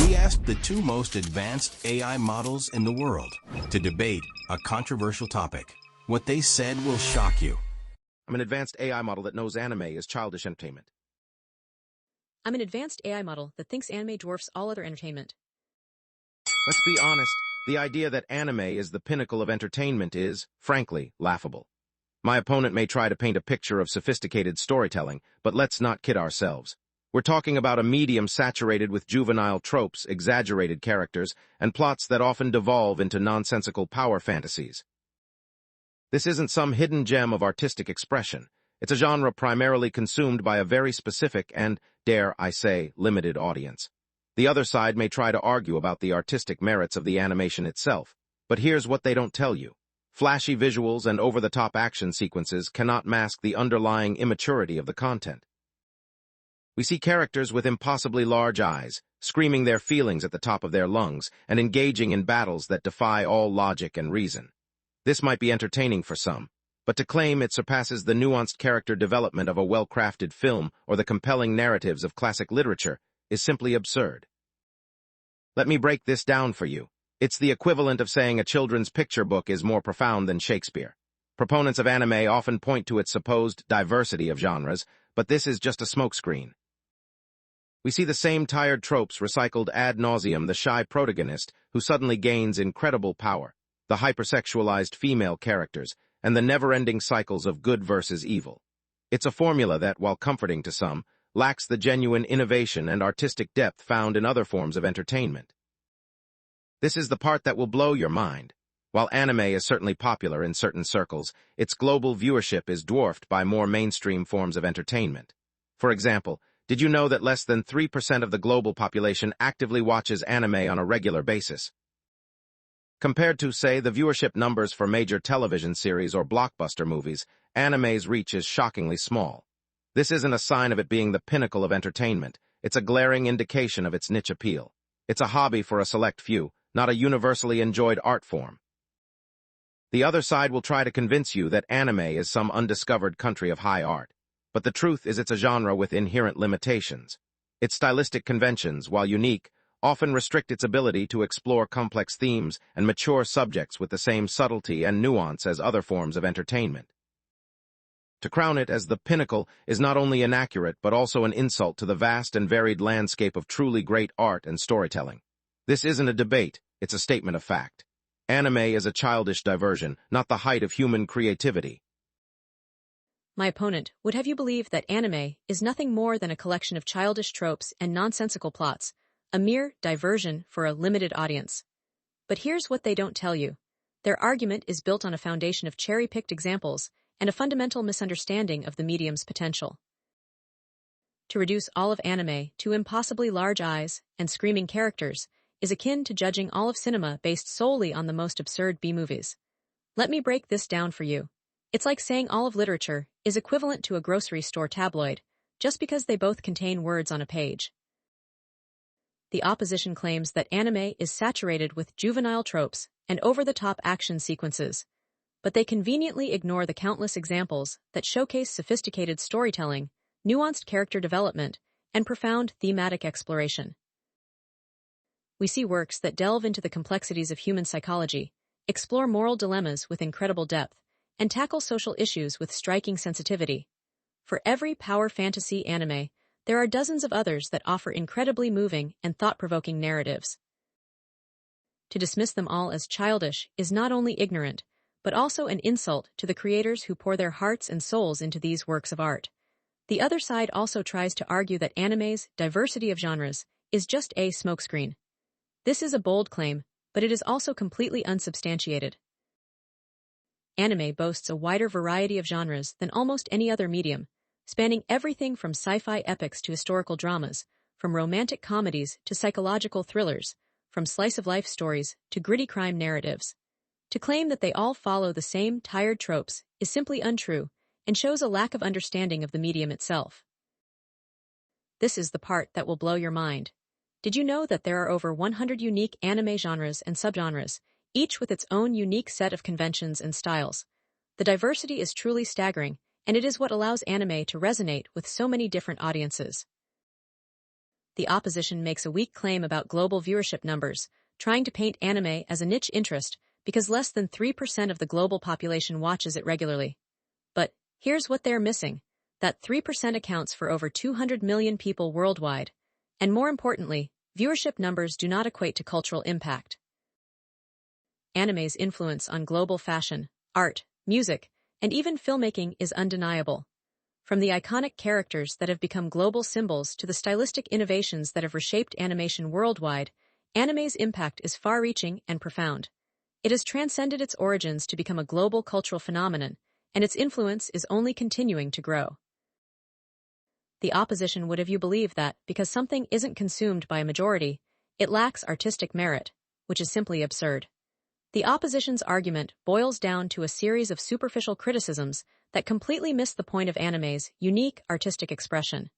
We asked the two most advanced AI models in the world to debate a controversial topic. What they said will shock you. I'm an advanced AI model that knows anime is childish entertainment. I'm an advanced AI model that thinks anime dwarfs all other entertainment. Let's be honest, the idea that anime is the pinnacle of entertainment is, frankly, laughable. My opponent may try to paint a picture of sophisticated storytelling, but let's not kid ourselves. We're talking about a medium saturated with juvenile tropes, exaggerated characters, and plots that often devolve into nonsensical power fantasies. This isn't some hidden gem of artistic expression. It's a genre primarily consumed by a very specific and, dare I say, limited audience. The other side may try to argue about the artistic merits of the animation itself, but here's what they don't tell you. Flashy visuals and over-the-top action sequences cannot mask the underlying immaturity of the content. We see characters with impossibly large eyes, screaming their feelings at the top of their lungs, and engaging in battles that defy all logic and reason. This might be entertaining for some, but to claim it surpasses the nuanced character development of a well-crafted film or the compelling narratives of classic literature is simply absurd. Let me break this down for you. It's the equivalent of saying a children's picture book is more profound than Shakespeare. Proponents of anime often point to its supposed diversity of genres, but this is just a smokescreen. We see the same tired tropes recycled ad nauseum: the shy protagonist who suddenly gains incredible power, the hypersexualized female characters, and the never-ending cycles of good versus evil. It's a formula that, while comforting to some, lacks the genuine innovation and artistic depth found in other forms of entertainment. This is the part that will blow your mind. While anime is certainly popular in certain circles, its global viewership is dwarfed by more mainstream forms of entertainment. For example, did you know that less than 3% of the global population actively watches anime on a regular basis? Compared to, say, the viewership numbers for major television series or blockbuster movies, anime's reach is shockingly small. This isn't a sign of it being the pinnacle of entertainment. It's a glaring indication of its niche appeal. It's a hobby for a select few, not a universally enjoyed art form. The other side will try to convince you that anime is some undiscovered country of high art. But the truth is it's a genre with inherent limitations. Its stylistic conventions, while unique, often restrict its ability to explore complex themes and mature subjects with the same subtlety and nuance as other forms of entertainment. To crown it as the pinnacle is not only inaccurate but also an insult to the vast and varied landscape of truly great art and storytelling. This isn't a debate, it's a statement of fact. Anime is a childish diversion, not the height of human creativity. My opponent would have you believe that anime is nothing more than a collection of childish tropes and nonsensical plots, a mere diversion for a limited audience. But here's what they don't tell you. Their argument is built on a foundation of cherry-picked examples and a fundamental misunderstanding of the medium's potential. To reduce all of anime to impossibly large eyes and screaming characters is akin to judging all of cinema based solely on the most absurd B-movies. Let me break this down for you. It's like saying all of literature is equivalent to a grocery store tabloid, just because they both contain words on a page. The opposition claims that anime is saturated with juvenile tropes and over-the-top action sequences, but they conveniently ignore the countless examples that showcase sophisticated storytelling, nuanced character development, and profound thematic exploration. We see works that delve into the complexities of human psychology, explore moral dilemmas with incredible depth, and tackle social issues with striking sensitivity. For every power fantasy anime, there are dozens of others that offer incredibly moving and thought-provoking narratives. To dismiss them all as childish is not only ignorant, but also an insult to the creators who pour their hearts and souls into these works of art. The other side also tries to argue that anime's diversity of genres is just a smokescreen. This is a bold claim, but it is also completely unsubstantiated. Anime boasts a wider variety of genres than almost any other medium, spanning everything from sci-fi epics to historical dramas, from romantic comedies to psychological thrillers, from slice-of-life stories to gritty crime narratives. To claim that they all follow the same tired tropes is simply untrue and shows a lack of understanding of the medium itself. This is the part that will blow your mind. Did you know that there are over 100 unique anime genres and subgenres, each with its own unique set of conventions and styles? The diversity is truly staggering, and it is what allows anime to resonate with so many different audiences. the opposition makes a weak claim about global viewership numbers, trying to paint anime as a niche interest because less than 3% of the global population watches it regularly. But here's what they're missing. That 3% accounts for over 200 million people worldwide. And more importantly, viewership numbers do not equate to cultural impact. Anime's influence on global fashion, art, music, and even filmmaking is undeniable. From the iconic characters that have become global symbols to the stylistic innovations that have reshaped animation worldwide, anime's impact is far-reaching and profound. It has transcended its origins to become a global cultural phenomenon, and its influence is only continuing to grow. The opposition would have you believe that, because something isn't consumed by a majority, it lacks artistic merit, which is simply absurd. The opposition's argument boils down to a series of superficial criticisms that completely miss the point of anime's unique artistic expression.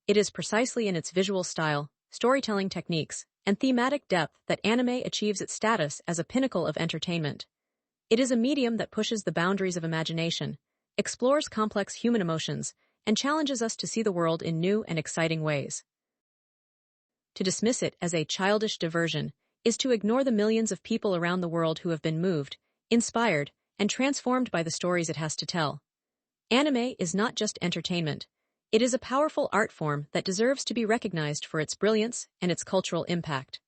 It is precisely in its visual style, storytelling techniques, and thematic depth that anime achieves its status as a pinnacle of entertainment. It is a medium that pushes the boundaries of imagination, explores complex human emotions, and challenges us to see the world in new and exciting ways. To dismiss it as a childish diversion is to ignore the millions of people around the world who have been moved, inspired, and transformed by the stories it has to tell. Anime is not just entertainment. It is a powerful art form that deserves to be recognized for its brilliance and its cultural impact.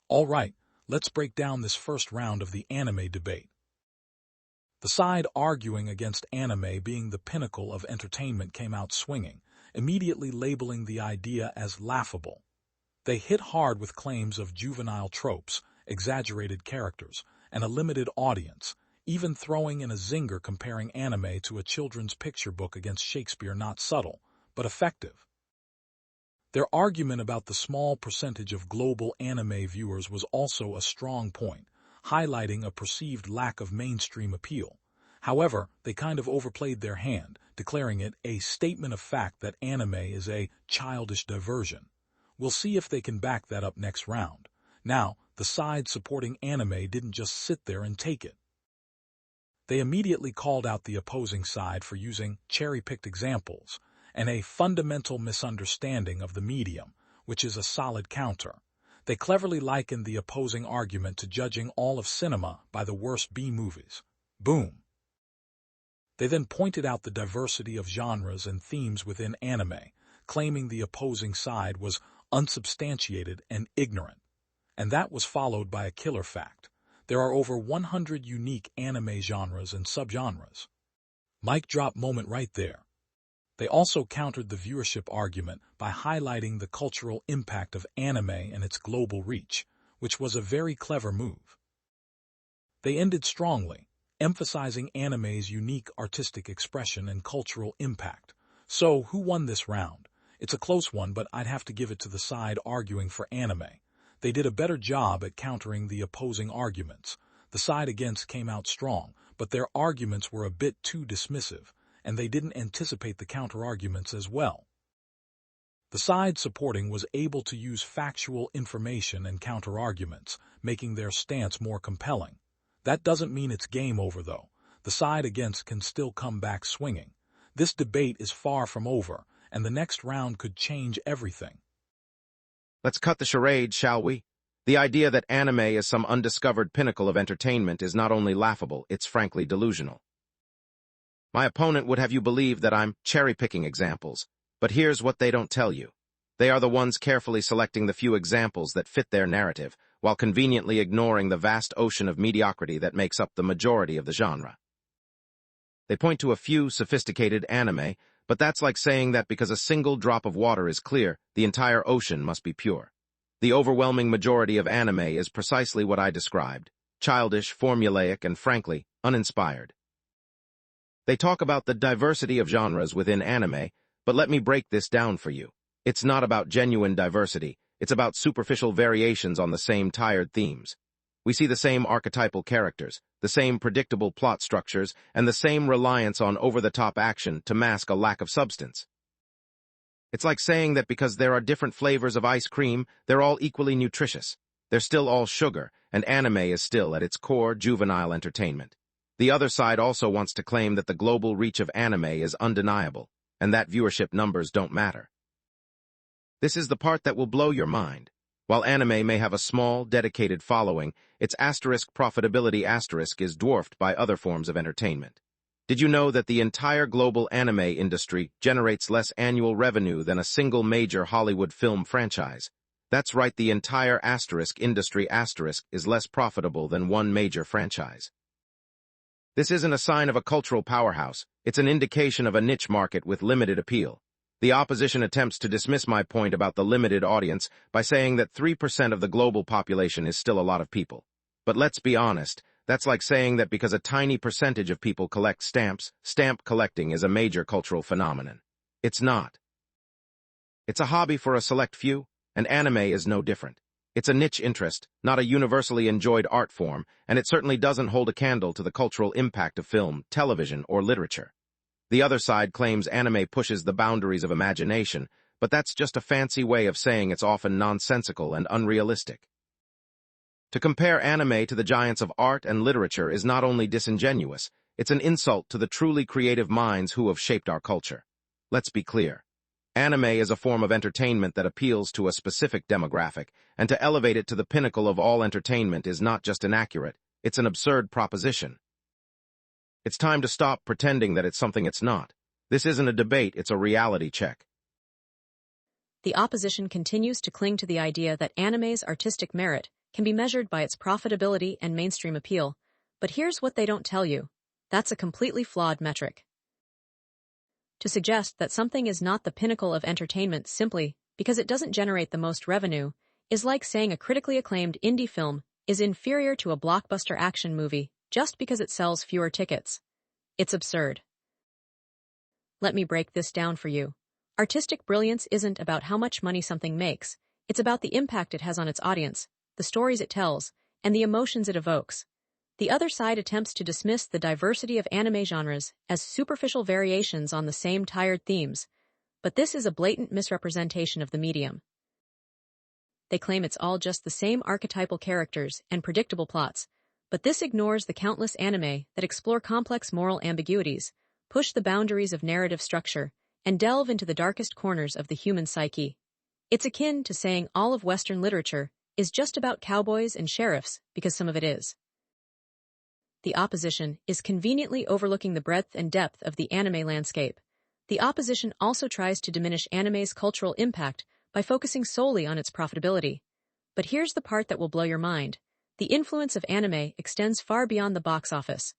All right, let's break down this first round of the anime debate. The side arguing against anime being the pinnacle of entertainment came out swinging, immediately labeling the idea as laughable. They hit hard with claims of juvenile tropes, exaggerated characters, and a limited audience, even throwing in a zinger comparing anime to a children's picture book against Shakespeare. Not subtle, but effective. Their argument about the small percentage of global anime viewers was also a strong point, highlighting a perceived lack of mainstream appeal. However, they kind of overplayed their hand, declaring it a statement of fact that anime is a childish diversion. We'll see if they can back that up next round. Now, the side supporting anime didn't just sit there and take it. They immediately called out the opposing side for using cherry-picked examples and a fundamental misunderstanding of the medium, which is a solid counter. They cleverly likened the opposing argument to judging all of cinema by the worst B-movies. Boom. They then pointed out the diversity of genres and themes within anime, claiming the opposing side was unsubstantiated and ignorant. And that was followed by a killer fact. There are over 100 unique anime genres and subgenres. Mic drop moment right there. They also countered the viewership argument by highlighting the cultural impact of anime and its global reach, which was a very clever move. They ended strongly, emphasizing anime's unique artistic expression and cultural impact. So, who won this round? It's a close one, but I'd have to give it to the side arguing for anime. They did a better job at countering the opposing arguments. The side against came out strong, but their arguments were a bit too dismissive, and they didn't anticipate the counter-arguments as well. The side supporting was able to use factual information and counter-arguments, making their stance more compelling. That doesn't mean it's game over, though. The side against can still come back swinging. This debate is far from over, and the next round could change everything. Let's cut the charade, shall we? The idea that anime is some undiscovered pinnacle of entertainment is not only laughable, it's frankly delusional. My opponent would have you believe that I'm cherry-picking examples, but here's what they don't tell you. They are the ones carefully selecting the few examples that fit their narrative, while conveniently ignoring the vast ocean of mediocrity that makes up the majority of the genre. They point to a few sophisticated anime, but that's like saying that because a single drop of water is clear, the entire ocean must be pure. The overwhelming majority of anime is precisely what I described: childish, formulaic, and frankly, uninspired. They talk about the diversity of genres within anime, but let me break this down for you. It's not about genuine diversity, it's about superficial variations on the same tired themes. We see the same archetypal characters, the same predictable plot structures, and the same reliance on over-the-top action to mask a lack of substance. It's like saying that because there are different flavors of ice cream, they're all equally nutritious. They're still all sugar, and anime is still, at its core, juvenile entertainment. The other side also wants to claim that the global reach of anime is undeniable, and that viewership numbers don't matter. This is the part that will blow your mind. While anime may have a small, dedicated following, its profitability is dwarfed by other forms of entertainment. Did you know that the entire global anime industry generates less annual revenue than a single major Hollywood film franchise? That's right, the entire industry is less profitable than one major franchise. This isn't a sign of a cultural powerhouse, it's an indication of a niche market with limited appeal. The opposition attempts to dismiss my point about the limited audience by saying that 3% of the global population is still a lot of people. But let's be honest, that's like saying that because a tiny percentage of people collect stamps, stamp collecting is a major cultural phenomenon. It's not. It's a hobby for a select few, and anime is no different. It's a niche interest, not a universally enjoyed art form, and it certainly doesn't hold a candle to the cultural impact of film, television, or literature. The other side claims anime pushes the boundaries of imagination, but that's just a fancy way of saying it's often nonsensical and unrealistic. To compare anime to the giants of art and literature is not only disingenuous, it's an insult to the truly creative minds who have shaped our culture. Let's be clear. Anime is a form of entertainment that appeals to a specific demographic, and to elevate it to the pinnacle of all entertainment is not just inaccurate, it's an absurd proposition. It's time to stop pretending that it's something it's not. This isn't a debate, it's a reality check. The opposition continues to cling to the idea that anime's artistic merit can be measured by its profitability and mainstream appeal, but here's what they don't tell you. That's a completely flawed metric. To suggest that something is not the pinnacle of entertainment simply because it doesn't generate the most revenue is like saying a critically acclaimed indie film is inferior to a blockbuster action movie just because it sells fewer tickets. It's absurd. Let me break this down for you. Artistic brilliance isn't about how much money something makes, it's about the impact it has on its audience, the stories it tells, and the emotions it evokes. The other side attempts to dismiss the diversity of anime genres as superficial variations on the same tired themes, but this is a blatant misrepresentation of the medium. They claim it's all just the same archetypal characters and predictable plots, but this ignores the countless anime that explore complex moral ambiguities, push the boundaries of narrative structure, and delve into the darkest corners of the human psyche. It's akin to saying all of Western literature is just about cowboys and sheriffs because some of it is. The opposition is conveniently overlooking the breadth and depth of the anime landscape. The opposition also tries to diminish anime's cultural impact by focusing solely on its profitability. But here's the part that will blow your mind. The influence of anime extends far beyond the box office.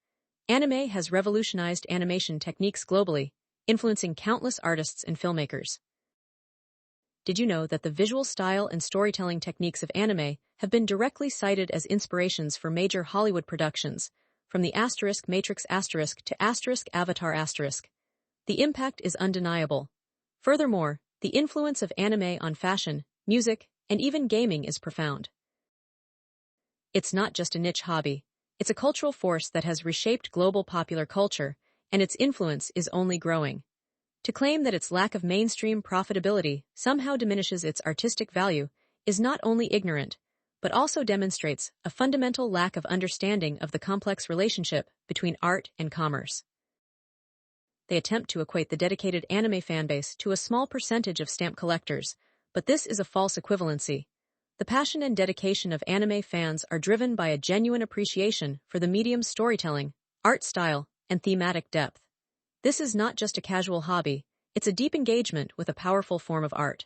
Anime has revolutionized animation techniques globally, influencing countless artists and filmmakers. Did you know that the visual style and storytelling techniques of anime have been directly cited as inspirations for major Hollywood productions, from the Matrix to Avatar *? The impact is undeniable. Furthermore, the influence of anime on fashion, music, and even gaming is profound. It's not just a niche hobby, it's a cultural force that has reshaped global popular culture, and its influence is only growing. To claim that its lack of mainstream profitability somehow diminishes its artistic value is not only ignorant, but also demonstrates a fundamental lack of understanding of the complex relationship between art and commerce. They attempt to equate the dedicated anime fanbase to a small percentage of stamp collectors, but this is a false equivalency. The passion and dedication of anime fans are driven by a genuine appreciation for the medium's storytelling, art style, and thematic depth. This is not just a casual hobby, it's a deep engagement with a powerful form of art.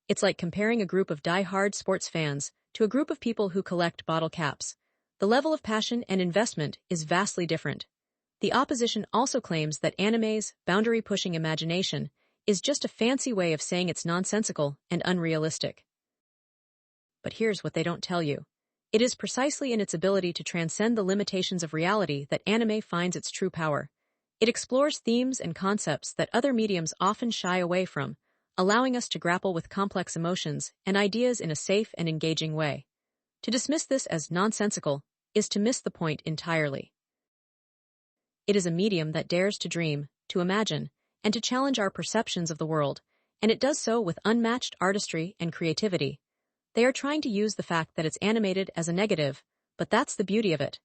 It's like comparing a group of die-hard sports fans to a group of people who collect bottle caps. The level of passion and investment is vastly different. The opposition also claims that anime's boundary-pushing imagination is just a fancy way of saying it's nonsensical and unrealistic. But here's what they don't tell you. It is precisely in its ability to transcend the limitations of reality that anime finds its true power. It explores themes and concepts that other mediums often shy away from, allowing us to grapple with complex emotions and ideas in a safe and engaging way. To dismiss this as nonsensical is to miss the point entirely. It is a medium that dares to dream, to imagine, and to challenge our perceptions of the world, and it does so with unmatched artistry and creativity. They are trying to use the fact that it's animated as a negative, but that's the beauty of it.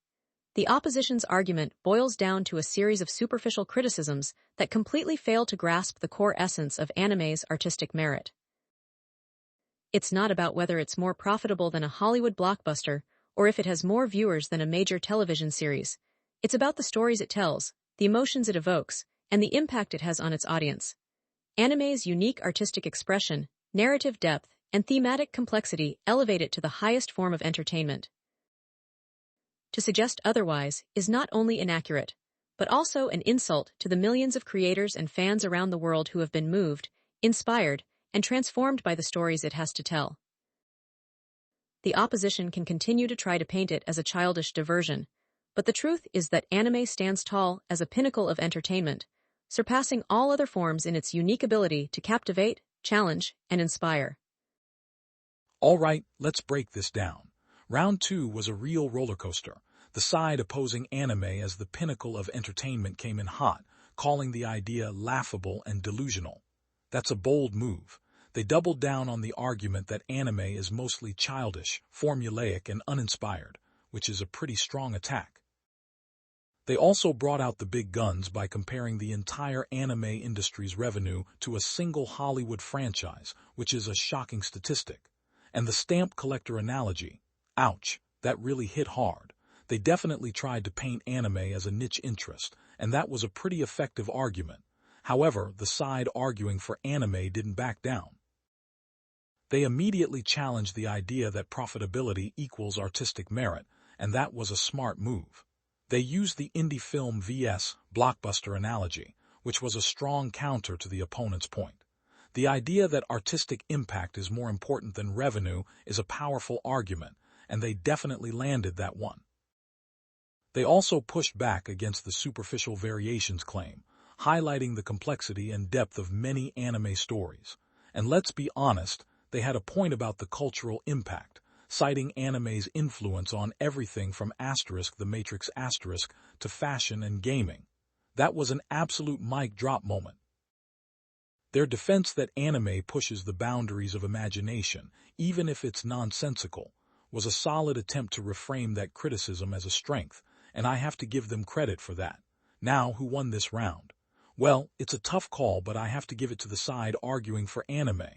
The opposition's argument boils down to a series of superficial criticisms that completely fail to grasp the core essence of anime's artistic merit. It's not about whether it's more profitable than a Hollywood blockbuster or if it has more viewers than a major television series. It's about the stories it tells, the emotions it evokes, and the impact it has on its audience. Anime's unique artistic expression, narrative depth, and thematic complexity elevate it to the highest form of entertainment. To suggest otherwise is not only inaccurate, but also an insult to the millions of creators and fans around the world who have been moved, inspired, and transformed by the stories it has to tell. The opposition can continue to try to paint it as a childish diversion, but the truth is that anime stands tall as a pinnacle of entertainment, surpassing all other forms in its unique ability to captivate, challenge, and inspire. All right, let's break this down. Round 2 was a real roller coaster. The side opposing anime as the pinnacle of entertainment came in hot, calling the idea laughable and delusional. That's a bold move. They doubled down on the argument that anime is mostly childish, formulaic, and uninspired, which is a pretty strong attack. They also brought out the big guns by comparing the entire anime industry's revenue to a single Hollywood franchise, which is a shocking statistic. And the stamp collector analogy, ouch, that really hit hard. They definitely tried to paint anime as a niche interest, and that was a pretty effective argument. However, the side arguing for anime didn't back down. They immediately challenged the idea that profitability equals artistic merit, and that was a smart move. They used the indie film vs. blockbuster analogy, which was a strong counter to the opponent's point. The idea that artistic impact is more important than revenue is a powerful argument, and they definitely landed that one. They also pushed back against the superficial variations claim, highlighting the complexity and depth of many anime stories. And let's be honest, they had a point about the cultural impact, citing anime's influence on everything from *The Matrix* to fashion and gaming. That was an absolute mic drop moment. Their defense that anime pushes the boundaries of imagination, even if it's nonsensical, was a solid attempt to reframe that criticism as a strength, and I have to give them credit for that. Now, who won this round? Well, it's a tough call, but I have to give it to the side arguing for anime.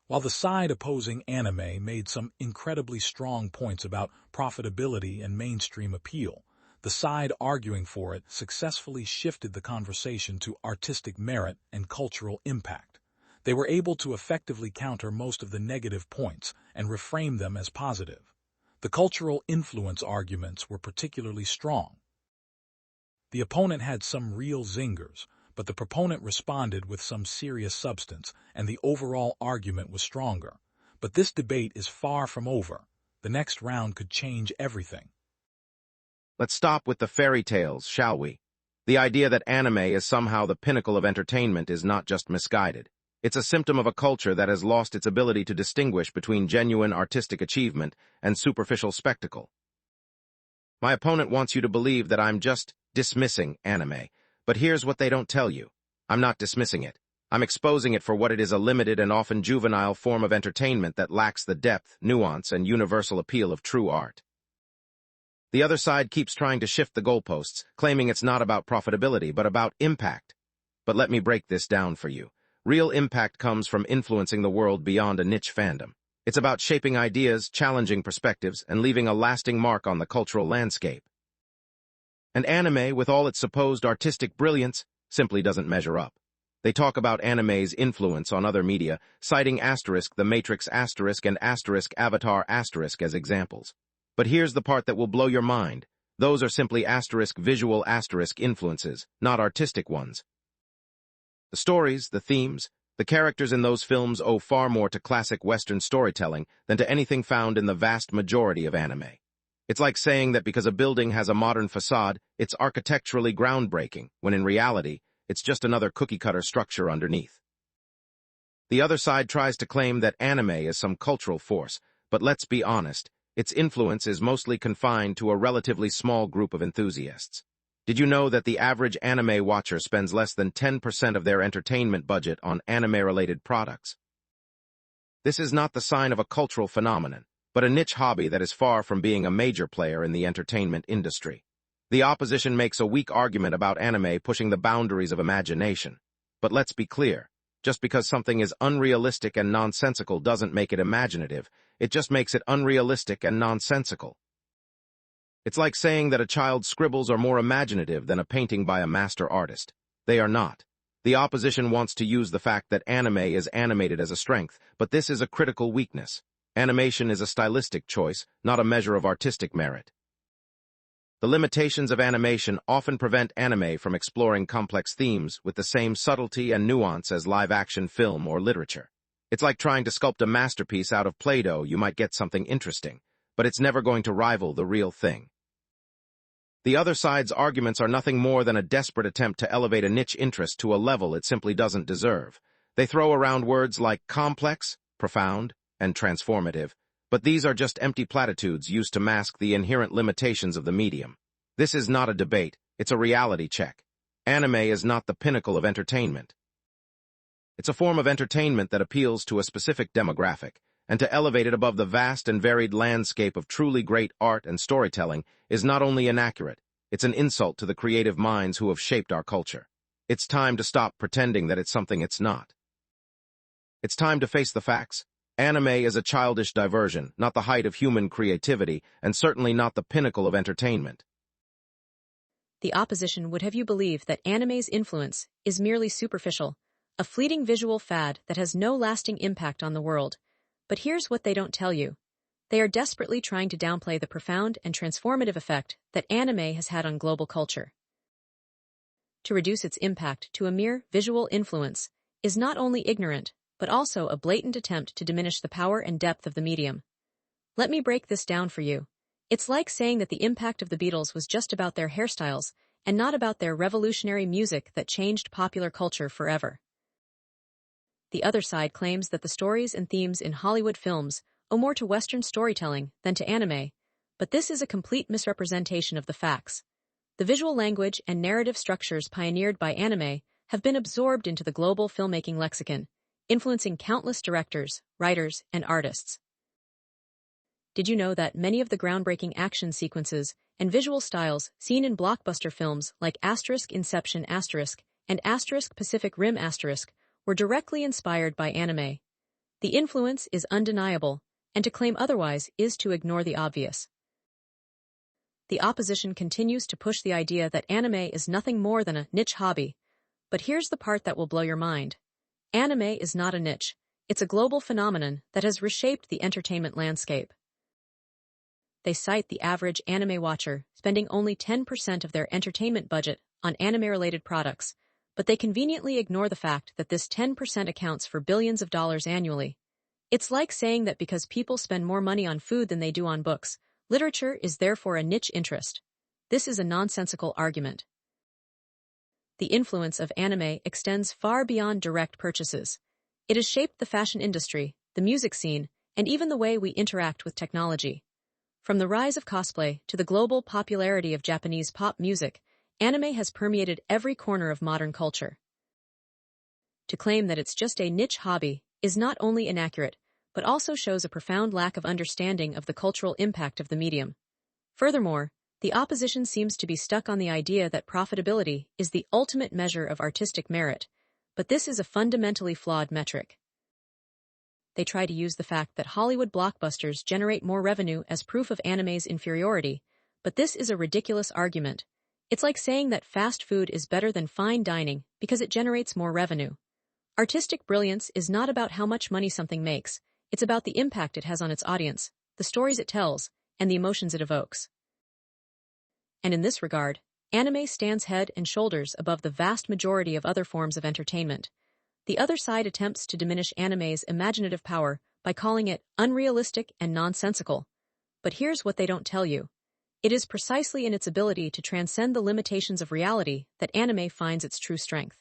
While the side opposing anime made some incredibly strong points about profitability and mainstream appeal, the side arguing for it successfully shifted the conversation to artistic merit and cultural impact. They were able to effectively counter most of the negative points and reframe them as positive. The cultural influence arguments were particularly strong. The opponent had some real zingers, but the proponent responded with some serious substance, and the overall argument was stronger. But this debate is far from over. The next round could change everything. Let's stop with the fairy tales, shall we? The idea that anime is somehow the pinnacle of entertainment is not just misguided. It's a symptom of a culture that has lost its ability to distinguish between genuine artistic achievement and superficial spectacle. My opponent wants you to believe that I'm just dismissing anime, but here's what they don't tell you. I'm not dismissing it. I'm exposing it for what it is: a limited and often juvenile form of entertainment that lacks the depth, nuance, and universal appeal of true art. The other side keeps trying to shift the goalposts, claiming it's not about profitability, but about impact. But let me break this down for you. Real impact comes from influencing the world beyond a niche fandom. It's about shaping ideas, challenging perspectives, and leaving a lasting mark on the cultural landscape. And anime, with all its supposed artistic brilliance, simply doesn't measure up. They talk about anime's influence on other media, citing *The Matrix* and *Avatar* as examples. But here's the part that will blow your mind. Those are simply visual influences, not artistic ones. The stories, the themes, the characters in those films owe far more to classic Western storytelling than to anything found in the vast majority of anime. It's like saying that because a building has a modern facade, it's architecturally groundbreaking, when in reality, it's just another cookie-cutter structure underneath. The other side tries to claim that anime is some cultural force, but let's be honest, its influence is mostly confined to a relatively small group of enthusiasts. Did you know that the average anime watcher spends less than 10% of their entertainment budget on anime-related products? This is not the sign of a cultural phenomenon. but a niche hobby that is far from being a major player in the entertainment industry. The opposition makes a weak argument about anime pushing the boundaries of imagination. But let's be clear. Just because something is unrealistic and nonsensical doesn't make it imaginative. It just makes it unrealistic and nonsensical. It's like saying that a child's scribbles are more imaginative than a painting by a master artist. They are not. The opposition wants to use the fact that anime is animated as a strength, but this is a critical weakness. Animation is a stylistic choice, not a measure of artistic merit. The limitations of animation often prevent anime from exploring complex themes with the same subtlety and nuance as live-action film or literature. It's like trying to sculpt a masterpiece out of Play-Doh. You might get something interesting, but it's never going to rival the real thing. The other side's arguments are nothing more than a desperate attempt to elevate a niche interest to a level it simply doesn't deserve. They throw around words like complex, profound, and transformative, but these are just empty platitudes used to mask the inherent limitations of the medium. This is not a debate, it's a reality check. Anime is not the pinnacle of entertainment. It's a form of entertainment that appeals to a specific demographic, and to elevate it above the vast and varied landscape of truly great art and storytelling is not only inaccurate, it's an insult to the creative minds who have shaped our culture. It's time to stop pretending that it's something it's not. It's time to face the facts. Anime is a childish diversion, not the height of human creativity, and certainly not the pinnacle of entertainment. The opposition would have you believe that anime's influence is merely superficial, a fleeting visual fad that has no lasting impact on the world. But here's what they don't tell you. They are desperately trying to downplay the profound and transformative effect that anime has had on global culture. To reduce its impact to a mere visual influence is not only ignorant, but also a blatant attempt to diminish the power and depth of the medium. Let me break this down for you. It's like saying that the impact of the Beatles was just about their hairstyles, and not about their revolutionary music that changed popular culture forever. The other side claims that the stories and themes in Hollywood films owe more to Western storytelling than to anime, but this is a complete misrepresentation of the facts. The visual language and narrative structures pioneered by anime have been absorbed into the global filmmaking lexicon, influencing countless directors, writers, and artists. Did you know that many of the groundbreaking action sequences and visual styles seen in blockbuster films like *Inception** and *Pacific Rim* were directly inspired by anime? The influence is undeniable, and to claim otherwise is to ignore the obvious. The opposition continues to push the idea that anime is nothing more than a niche hobby. But here's the part that will blow your mind. Anime is not a niche. It's a global phenomenon that has reshaped the entertainment landscape. They cite the average anime watcher spending only 10% of their entertainment budget on anime-related products, but they conveniently ignore the fact that this 10% accounts for billions of dollars annually. It's like saying that because people spend more money on food than they do on books, literature is therefore a niche interest. This is a nonsensical argument. The influence of anime extends far beyond direct purchases. It has shaped the fashion industry, the music scene, and even the way we interact with technology. From the rise of cosplay to the global popularity of Japanese pop music, anime has permeated every corner of modern culture. To claim that it's just a niche hobby is not only inaccurate, but also shows a profound lack of understanding of the cultural impact of the medium. Furthermore, the opposition seems to be stuck on the idea that profitability is the ultimate measure of artistic merit, but this is a fundamentally flawed metric. They try to use the fact that Hollywood blockbusters generate more revenue as proof of anime's inferiority, but this is a ridiculous argument. It's like saying that fast food is better than fine dining because it generates more revenue. Artistic brilliance is not about how much money something makes, it's about the impact it has on its audience, the stories it tells, and the emotions it evokes. And in this regard, anime stands head and shoulders above the vast majority of other forms of entertainment. The other side attempts to diminish anime's imaginative power by calling it unrealistic and nonsensical. But here's what they don't tell you. It is precisely in its ability to transcend the limitations of reality that anime finds its true strength.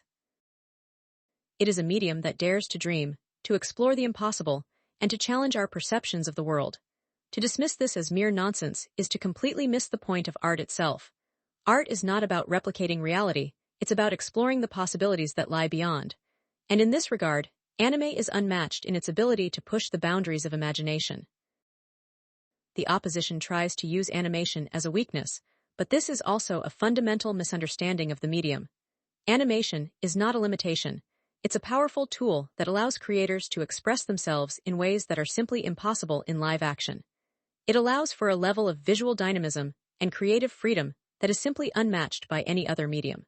It is a medium that dares to dream, to explore the impossible, and to challenge our perceptions of the world. To dismiss this as mere nonsense is to completely miss the point of art itself. Art is not about replicating reality, it's about exploring the possibilities that lie beyond. And in this regard, anime is unmatched in its ability to push the boundaries of imagination. the opposition tries to use animation as a weakness, but this is also a fundamental misunderstanding of the medium. Animation is not a limitation. It's a powerful tool that allows creators to express themselves in ways that are simply impossible in live action. It allows for a level of visual dynamism and creative freedom that is simply unmatched by any other medium.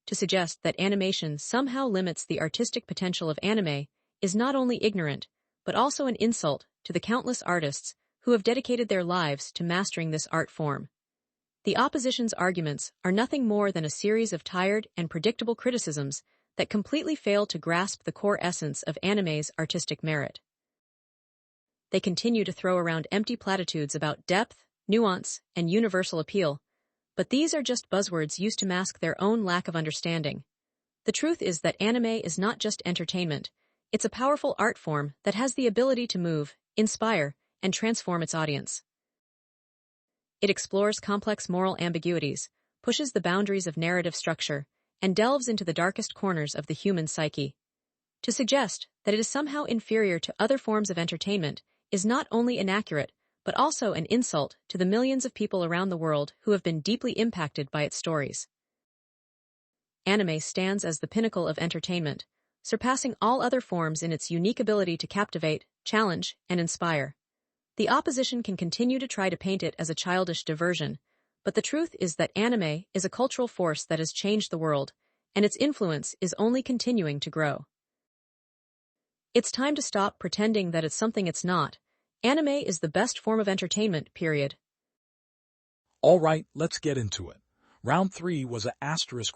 To suggest that animation somehow limits the artistic potential of anime is not only ignorant, but also an insult to the countless artists who have dedicated their lives to mastering this art form. The opposition's arguments are nothing more than a series of tired and predictable criticisms that completely fail to grasp the core essence of anime's artistic merit. They continue to throw around empty platitudes about depth, nuance, and universal appeal, but these are just buzzwords used to mask their own lack of understanding. The truth is that anime is not just entertainment, it's a powerful art form that has the ability to move, inspire, and transform its audience. It explores complex moral ambiguities, pushes the boundaries of narrative structure, and delves into the darkest corners of the human psyche. To suggest that it is somehow inferior to other forms of entertainment is not only inaccurate, but also an insult to the millions of people around the world who have been deeply impacted by its stories. Anime stands as the pinnacle of entertainment, surpassing all other forms in its unique ability to captivate, challenge, and inspire. The opposition can continue to try to paint it as a childish diversion, but the truth is that anime is a cultural force that has changed the world, and its influence is only continuing to grow. It's time to stop pretending that it's something it's not. Anime is the best form of entertainment, period. All right, let's get into it. Round 3 was a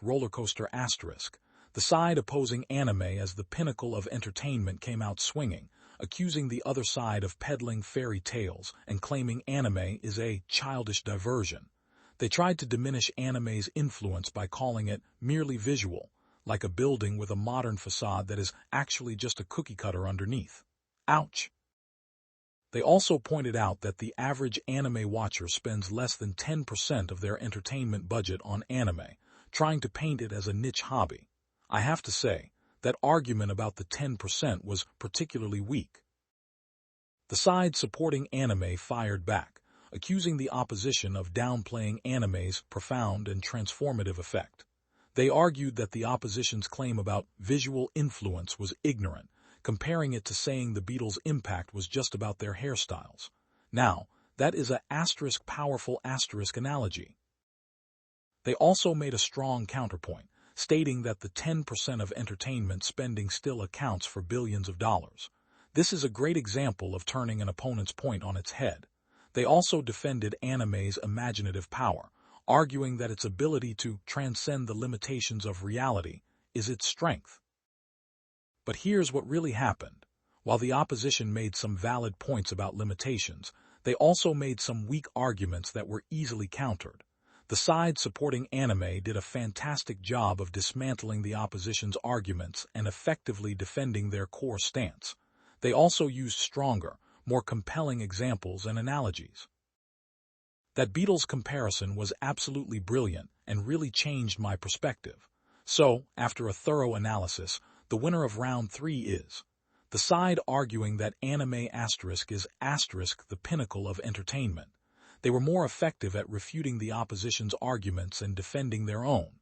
roller coaster asterisk. The side opposing anime as the pinnacle of entertainment came out swinging, accusing the other side of peddling fairy tales and claiming anime is a childish diversion. They tried to diminish anime's influence by calling it merely visual, like a building with a modern facade that is actually just a cookie cutter underneath. Ouch! They also pointed out that the average anime watcher spends less than 10% of their entertainment budget on anime, trying to paint it as a niche hobby. I have to say, that argument about the 10% was particularly weak. The side supporting anime fired back, accusing the opposition of downplaying anime's profound and transformative effect. They argued that the opposition's claim about visual influence was ignorant, comparing it to saying the Beatles' impact was just about their hairstyles. Now, that is a powerful analogy. They also made a strong counterpoint, stating that the 10% of entertainment spending still accounts for billions of dollars. This is a great example of turning an opponent's point on its head. They also defended anime's imaginative power, arguing that its ability to transcend the limitations of reality is its strength. But here's what really happened. While the opposition made some valid points about limitations, they also made some weak arguments that were easily countered. The side supporting anime did a fantastic job of dismantling the opposition's arguments and effectively defending their core stance. They also used stronger, more compelling examples and analogies. That Beatles comparison was absolutely brilliant and really changed my perspective. So, after a thorough analysis, the winner of round 3 is the side arguing that anime is the pinnacle of entertainment. They were more effective at refuting the opposition's arguments and defending their own.